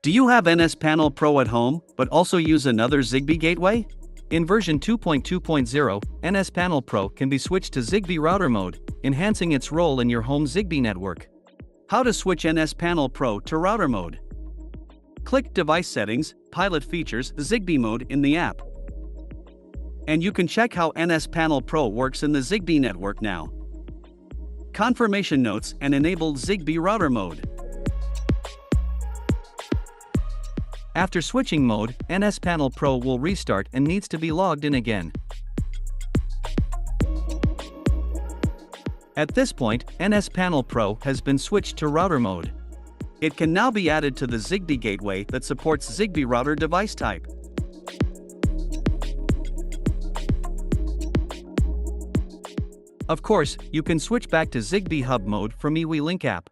Do you have NSPanel Pro at home, but also use another Zigbee gateway? In version 2.2.0, NSPanel Pro can be switched to Zigbee router mode, enhancing its role in your home Zigbee network. How to switch NSPanel Pro to router mode? Click Device Settings, Pilot Features, Zigbee mode in the app. And you can check how NSPanel Pro works in the Zigbee network now. Confirmation notes and enabled Zigbee router mode. After switching mode, NSPanel Pro will restart and needs to be logged in again. At this point, NSPanel Pro has been switched to router mode. It can now be added to the Zigbee gateway that supports Zigbee router device type. Of course, you can switch back to Zigbee Hub mode from MeWe Link app.